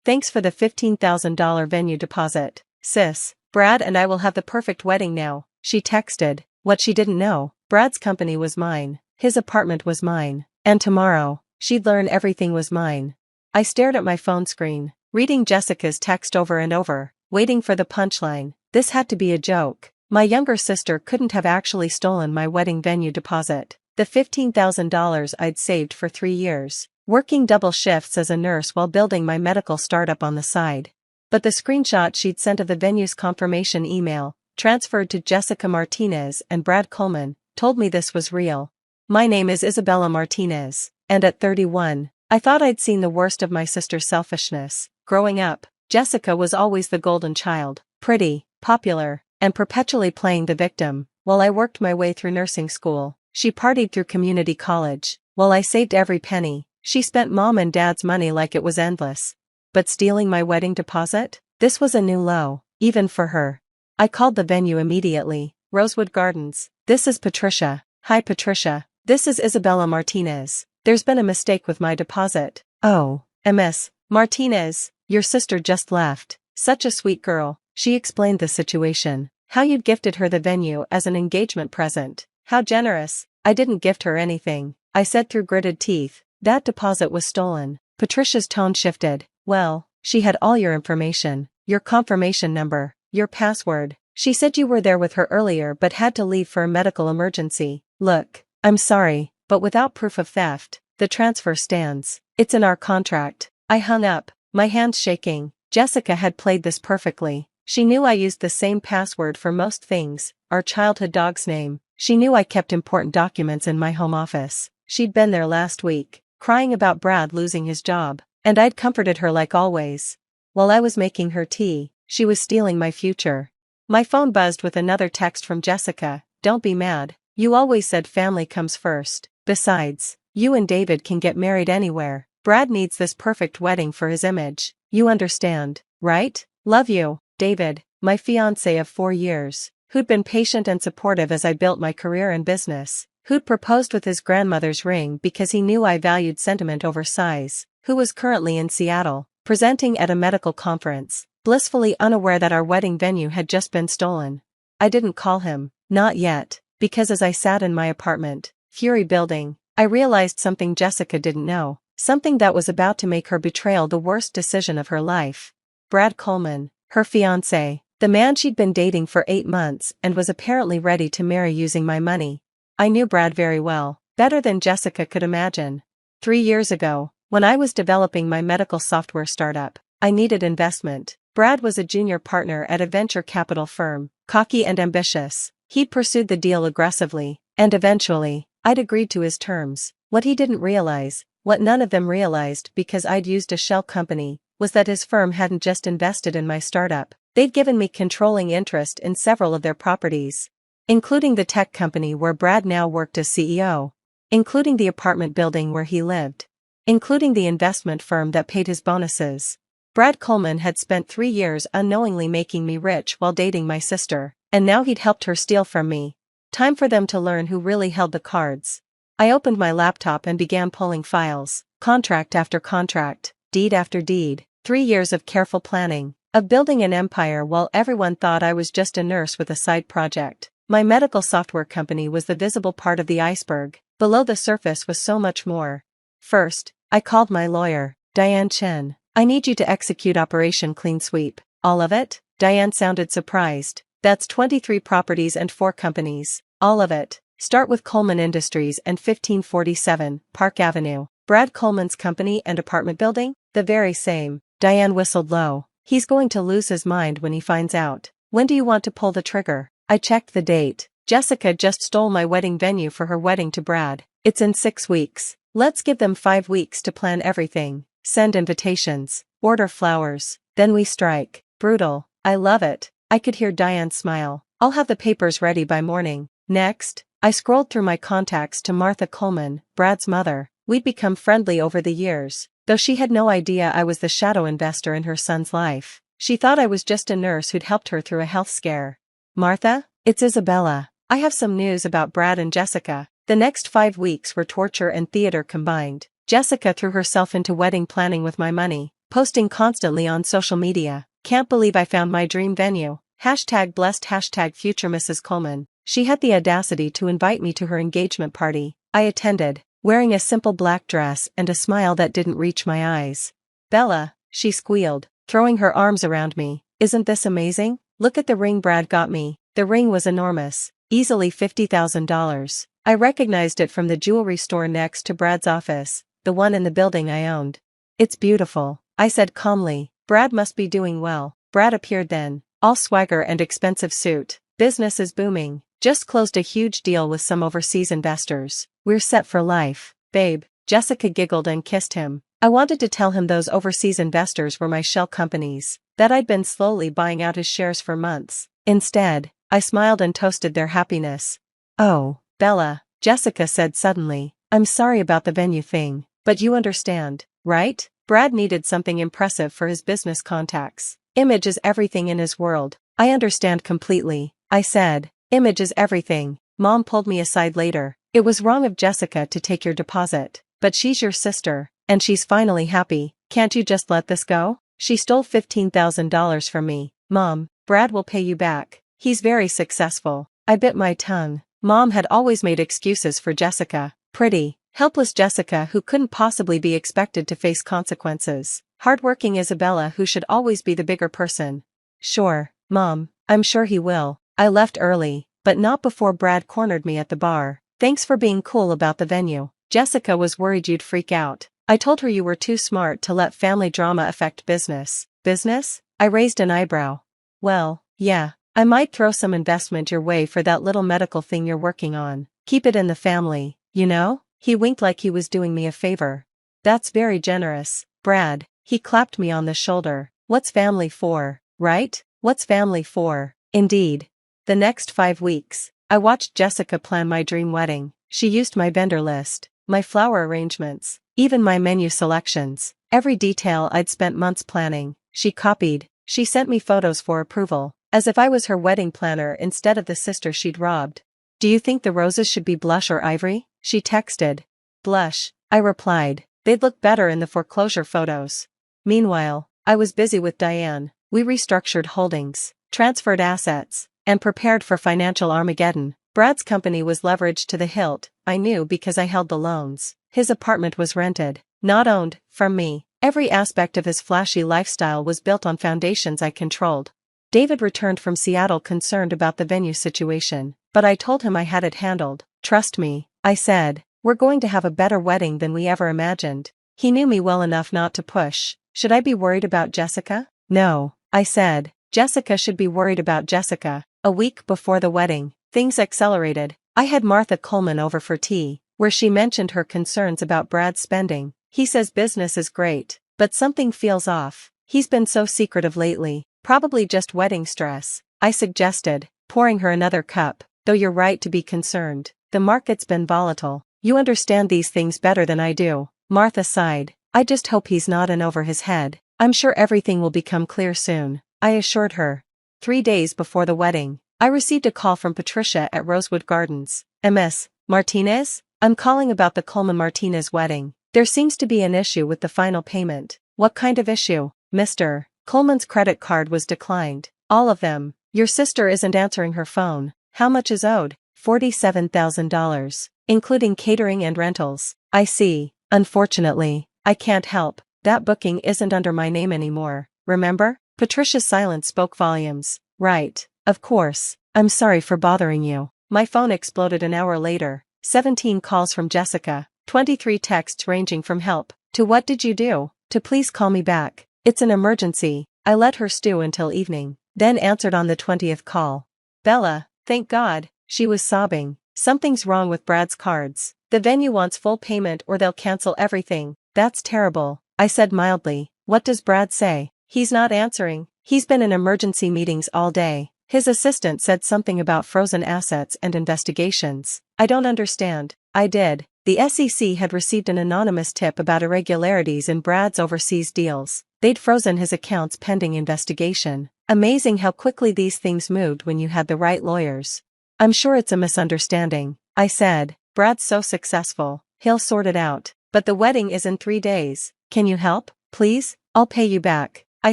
Thanks for the $15,000 venue deposit, sis. Brad and I will have the perfect wedding now, she texted. What she didn't know, Brad's company was mine, his apartment was mine, and tomorrow, she'd learn everything was mine. I stared at my phone screen, reading Jessica's text over and over, waiting for the punchline. This had to be a joke. My younger sister couldn't have actually stolen my wedding venue deposit. The $15,000 I'd saved for 3 years, working double shifts as a nurse while building my medical startup on the side. But the screenshot she'd sent of the venue's confirmation email, transferred to Jessica Martinez and Brad Coleman, told me this was real. My name is Isabella Martinez, and at 31, I thought I'd seen the worst of my sister's selfishness. Growing up, Jessica was always the golden child, pretty, popular, and perpetually playing the victim. While I worked my way through nursing school, she partied through community college. While I saved every penny, she spent mom and dad's money like it was endless. But stealing my wedding deposit? This was a new low, even for her. I called the venue immediately. Rosewood Gardens. This is Patricia. Hi Patricia. This is Isabella Martinez. There's been a mistake with my deposit. Oh, Ms. Martinez, your sister just left. Such a sweet girl. She explained the situation. How you'd gifted her the venue as an engagement present. How generous. I didn't gift her anything, I said through gritted teeth. That deposit was stolen. Patricia's tone shifted. Well, she had all your information. Your confirmation number. Your password. She said you were there with her earlier but had to leave for a medical emergency. Look, I'm sorry, but without proof of theft, the transfer stands. It's in our contract. I hung up, my hands shaking. Jessica had played this perfectly. She knew I used the same password for most things, our childhood dog's name. She knew I kept important documents in my home office. She'd been there last week, crying about Brad losing his job, and I'd comforted her like always. While I was making her tea, she was stealing my future. My phone buzzed with another text from Jessica. Don't be mad. You always said family comes first. Besides, you and David can get married anywhere. Brad needs this perfect wedding for his image. You understand, right? Love you, David, my fiancé of 4 years, who'd been patient and supportive as I built my career and business, who'd proposed with his grandmother's ring because he knew I valued sentiment over size, who was currently in Seattle, presenting at a medical conference, blissfully unaware that our wedding venue had just been stolen. I didn't call him, not yet, because as I sat in my apartment, fury building, I realized something Jessica didn't know, something that was about to make her betrayal the worst decision of her life. Brad Coleman, her fiancé, the man she'd been dating for 8 months and was apparently ready to marry using my money. I knew Brad very well, better than Jessica could imagine. 3 years ago, when I was developing my medical software startup, I needed investment. Brad was a junior partner at a venture capital firm, cocky and ambitious. He'd pursued the deal aggressively, and eventually, I'd agreed to his terms. What he didn't realize, what none of them realized because I'd used a shell company, was that his firm hadn't just invested in my startup, they'd given me controlling interest in several of their properties, including the tech company where Brad now worked as CEO, including the apartment building where he lived, including the investment firm that paid his bonuses. Brad Coleman had spent 3 years unknowingly making me rich while dating my sister, and now he'd helped her steal from me. Time for them to learn who really held the cards. I opened my laptop and began pulling files, contract after contract, deed after deed, 3 years of careful planning, of building an empire while everyone thought I was just a nurse with a side project. My medical software company was the visible part of the iceberg. Below the surface was so much more. First, I called my lawyer, Diane Chen. I need you to execute Operation Clean Sweep. All of it? Diane sounded surprised. That's 23 properties and 4 companies. All of it. Start with Coleman Industries and 1547 Park Avenue. Brad Coleman's company and apartment building? The very same. Diane whistled low. He's going to lose his mind when he finds out. When do you want to pull the trigger? I checked the date. Jessica just stole my wedding venue for her wedding to Brad. It's in 6 weeks. Let's give them 5 weeks to plan everything. Send invitations. Order flowers. Then we strike. Brutal. I love it. I could hear Diane smile. I'll have the papers ready by morning. Next, I scrolled through my contacts to Martha Coleman, Brad's mother. We'd become friendly over the years, though she had no idea I was the shadow investor in her son's life. She thought I was just a nurse who'd helped her through a health scare. Martha, it's Isabella. I have some news about Brad and Jessica. The next 5 weeks were torture and theater combined. Jessica threw herself into wedding planning with my money. posting constantly on social media. Can't believe I found my dream venue. #blessed #future Mrs. Coleman. She had the audacity to invite me to her engagement party. I attended, wearing a simple black dress and a smile that didn't reach my eyes. "Bella," she squealed, throwing her arms around me, "isn't this amazing? Look at the ring Brad got me." The ring was enormous, easily $50,000. I recognized it from the jewelry store next to Brad's office, the one in the building I owned. "It's beautiful," I said calmly. "Brad must be doing well." Brad appeared then, all swagger and expensive suit. "Business is booming. Just closed a huge deal with some overseas investors. We're set for life, babe." Jessica giggled and kissed him. I wanted to tell him those overseas investors were my shell companies, that I'd been slowly buying out his shares for months. Instead, I smiled and toasted their happiness. "Oh, Bella," Jessica said suddenly, "I'm sorry about the venue thing, but you understand, right? Brad needed something impressive for his business contacts. Image is everything in his world." "I understand completely," I said. "Image is everything." Mom pulled me aside later. "It was wrong of Jessica to take your deposit, but she's your sister, and she's finally happy. Can't you just let this go? She stole $15,000 from me." "Mom, Brad will pay you back. He's very successful." I bit my tongue. Mom had always made excuses for Jessica. Pretty, helpless Jessica who couldn't possibly be expected to face consequences. Hardworking Isabella who should always be the bigger person. "Sure, Mom, I'm sure he will." I left early, but not before Brad cornered me at the bar. "Thanks for being cool about the venue. Jessica was worried you'd freak out. I told her you were too smart to let family drama affect business." "Business?" I raised an eyebrow. "Well, yeah, I might throw some investment your way for that little medical thing you're working on. Keep it in the family, you know?" He winked like he was doing me a favor. "That's very generous, Brad." He clapped me on the shoulder. "What's family for, right? What's family for, indeed." The next 5 weeks, I watched Jessica plan my dream wedding. She used my vendor list, my flower arrangements, even my menu selections. Every detail I'd spent months planning, she copied. She sent me photos for approval, as if I was her wedding planner instead of the sister she'd robbed. "Do you think the roses should be blush or ivory?" she texted. "Blush," I replied. "They'd look better in the foreclosure photos." Meanwhile, I was busy with Diane. We restructured holdings, transferred assets, and prepared for financial Armageddon. Brad's company was leveraged to the hilt, I knew because I held the loans. His apartment was rented, not owned, from me. Every aspect of his flashy lifestyle was built on foundations I controlled. David returned from Seattle concerned about the venue situation, but I told him I had it handled. "Trust me," I said, "we're going to have a better wedding than we ever imagined." He knew me well enough not to push. "Should I be worried about Jessica?" "No," I said. "Jessica should be worried about Jessica." A week before the wedding, things accelerated. I had Martha Coleman over for tea, where she mentioned her concerns about Brad's spending. "He says business is great, but something feels off. He's been so secretive lately, probably just wedding stress," I suggested, pouring her another cup. "Though you're right to be concerned. The market's been volatile. You understand these things better than I do." Martha sighed. "I just hope he's not in over his head." "I'm sure everything will become clear soon," I assured her. 3 days before the wedding, I received a call from Patricia at Rosewood Gardens. "Ms. Martinez? I'm calling about the Coleman-Martinez wedding. There seems to be an issue with the final payment." "What kind of issue?" "Mr. Coleman's credit card was declined. All of them. Your sister isn't answering her phone." "How much is owed?" $47,000, including catering and rentals." "I see. Unfortunately, I can't help. That booking isn't under my name anymore, remember?" Patricia's silence spoke volumes. "Right, of course. I'm sorry for bothering you." My phone exploded an hour later. 17 calls from Jessica, 23 texts ranging from "help" to "what did you do?" to "please call me back. It's an emergency." I let her stew until evening, then answered on the 20th call. "Bella, thank God," she was sobbing. "Something's wrong with Brad's cards. The venue wants full payment or they'll cancel everything." "That's terrible," I said mildly. "What does Brad say?" "He's not answering. He's been in emergency meetings all day. His assistant said something about frozen assets and investigations." "I don't understand." I did. The SEC had received an anonymous tip about irregularities in Brad's overseas deals. They'd frozen his accounts pending investigation. Amazing how quickly these things moved when you had the right lawyers. "I'm sure it's a misunderstanding," I said. "Brad's so successful, he'll sort it out. But the wedding is in 3 days. Can you help, please?" I'll pay you back. I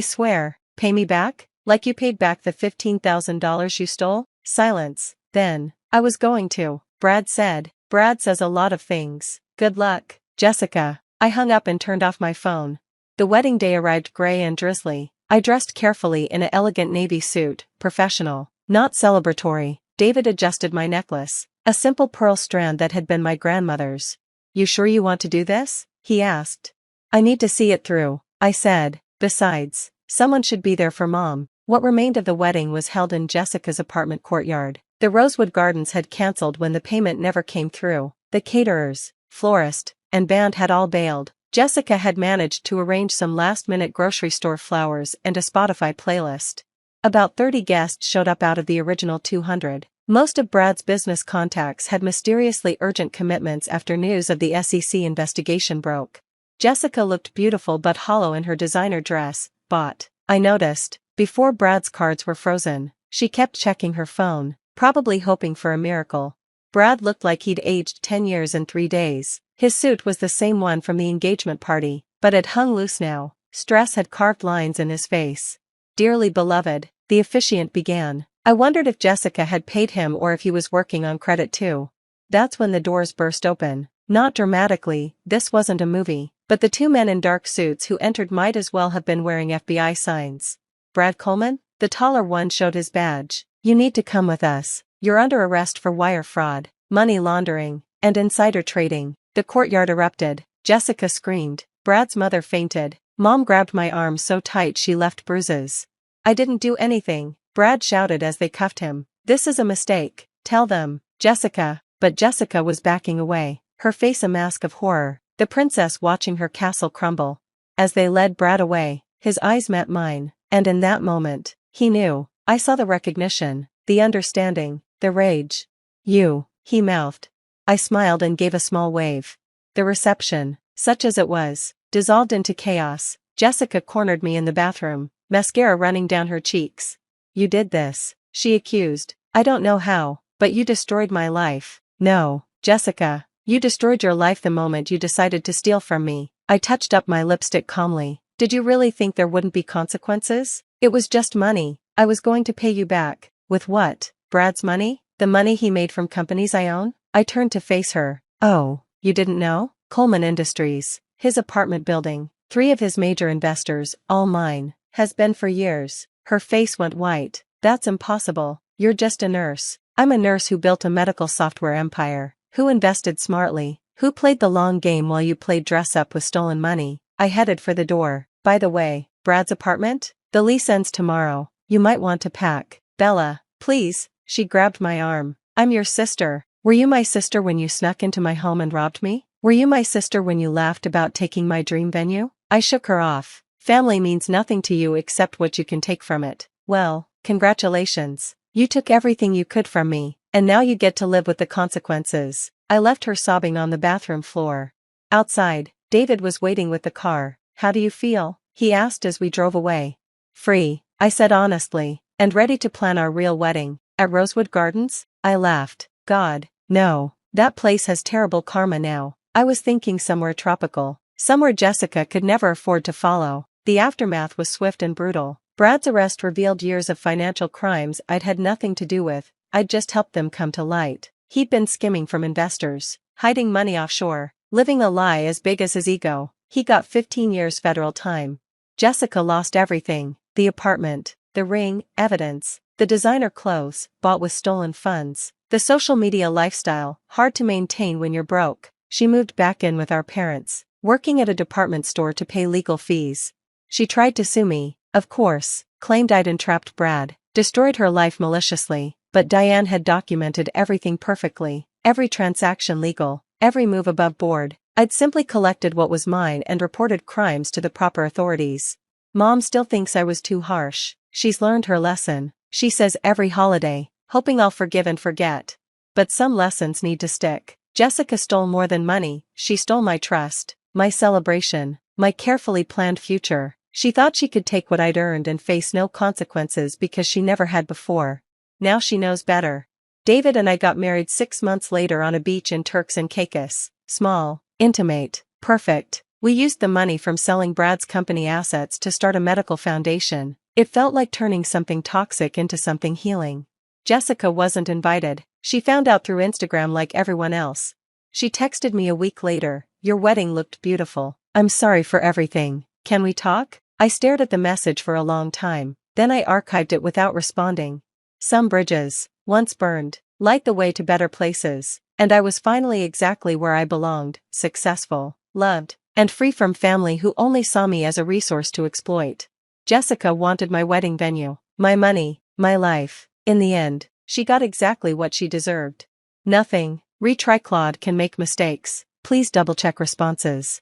swear. Pay me back? Like you paid back the $15,000 you stole? Silence. Then, I was going to, Brad said. Brad says a lot of things. Good luck, Jessica. I hung up and turned off my phone. The wedding day arrived gray and drizzly. I dressed carefully in an elegant navy suit, professional, not celebratory. David adjusted my necklace, a simple pearl strand that had been my grandmother's. You sure you want to do this? He asked. I need to see it through, I said. Besides, someone should be there for Mom. What remained of the wedding was held in Jessica's apartment courtyard. The Rosewood Gardens had cancelled when the payment never came through. The caterers, florist, and band had all bailed. Jessica had managed to arrange some last-minute grocery store flowers and a Spotify playlist. About 30 guests showed up out of the original 200. Most of Brad's business contacts had mysteriously urgent commitments after news of the SEC investigation broke. Jessica looked beautiful but hollow in her designer dress, bought, I noticed, before Brad's cards were frozen. She kept checking her phone, probably hoping for a miracle. Brad looked like he'd aged 10 years in 3 days. His suit was the same one from the engagement party, but it hung loose now. Stress had carved lines in his face. Dearly beloved, the officiant began. I wondered if Jessica had paid him or if he was working on credit too. That's when the doors burst open. Not dramatically, this wasn't a movie, but the 2 men in dark suits who entered might as well have been wearing FBI signs. Brad Coleman? The taller one showed his badge. You need to come with us. You're under arrest for wire fraud, money laundering, and insider trading. The courtyard erupted. Jessica screamed. Brad's mother fainted. Mom grabbed my arm so tight she left bruises. I didn't do anything, Brad shouted as they cuffed him. This is a mistake. Tell them, Jessica. But Jessica was backing away, her face a mask of horror, the princess watching her castle crumble. As they led Brad away, his eyes met mine, and in that moment, he knew. I saw the recognition, the understanding, the rage. You, he mouthed. I smiled and gave a small wave. The reception, such as it was, dissolved into chaos. Jessica cornered me in the bathroom, mascara running down her cheeks. You did this, she accused. I don't know how, but you destroyed my life. No, Jessica, you destroyed your life the moment you decided to steal from me. I touched up my lipstick calmly. Did you really think there wouldn't be consequences? It was just money. I was going to pay you back. With what? Brad's money? The money he made from companies I own? I turned to face her. Oh, you didn't know? Coleman Industries, his apartment building, 3 of his major investors, all mine, has been for years. Her face went white. That's impossible. You're just a nurse. I'm a nurse who built a medical software empire, who invested smartly, who played the long game while you played dress up with stolen money. I headed for the door. By the way, Brad's apartment? The lease ends tomorrow. You might want to pack. Bella, please. She grabbed my arm. I'm your sister. Were you my sister when you snuck into my home and robbed me? Were you my sister when you laughed about taking my dream venue? I shook her off. Family means nothing to you except what you can take from it. Well, congratulations. You took everything you could from me, and now you get to live with the consequences. I left her sobbing on the bathroom floor. Outside, David was waiting with the car. How do you feel? He asked as we drove away. Free, I said honestly, and ready to plan our real wedding. At Rosewood Gardens? I laughed. God, no. That place has terrible karma now. I was thinking somewhere tropical. Somewhere Jessica could never afford to follow. The aftermath was swift and brutal. Brad's arrest revealed years of financial crimes I'd had nothing to do with. I'd just helped them come to light. He'd been skimming from investors, hiding money offshore, living a lie as big as his ego. He got 15 years federal time. Jessica lost everything. The apartment, the ring, evidence, the designer clothes, bought with stolen funds, the social media lifestyle, hard to maintain when you're broke. She moved back in with our parents, working at a department store to pay legal fees. She tried to sue me, of course, claimed I'd entrapped Brad, destroyed her life maliciously, but Diane had documented everything perfectly, every transaction legal, every move above board. I'd simply collected what was mine and reported crimes to the proper authorities. Mom still thinks I was too harsh. She's learned her lesson, she says every holiday, hoping I'll forgive and forget. But some lessons need to stick. Jessica stole more than money, she stole my trust, my celebration, my carefully planned future. She thought she could take what I'd earned and face no consequences because she never had before. Now she knows better. David and I got married 6 months later on a beach in Turks and Caicos. Small, intimate, perfect. We used the money from selling Brad's company assets to start a medical foundation. It felt like turning something toxic into something healing. Jessica wasn't invited. She found out through Instagram like everyone else. She texted me a week later, "Your wedding looked beautiful. I'm sorry for everything. Can we talk?" I stared at the message for a long time, then I archived it without responding. Some bridges, once burned, light the way to better places, and I was finally exactly where I belonged, successful, loved, and free from family who only saw me as a resource to exploit. Jessica wanted my wedding venue, my money, my life. In the end, she got exactly what she deserved. Nothing. Retry. Claude can make mistakes. Please double-check responses.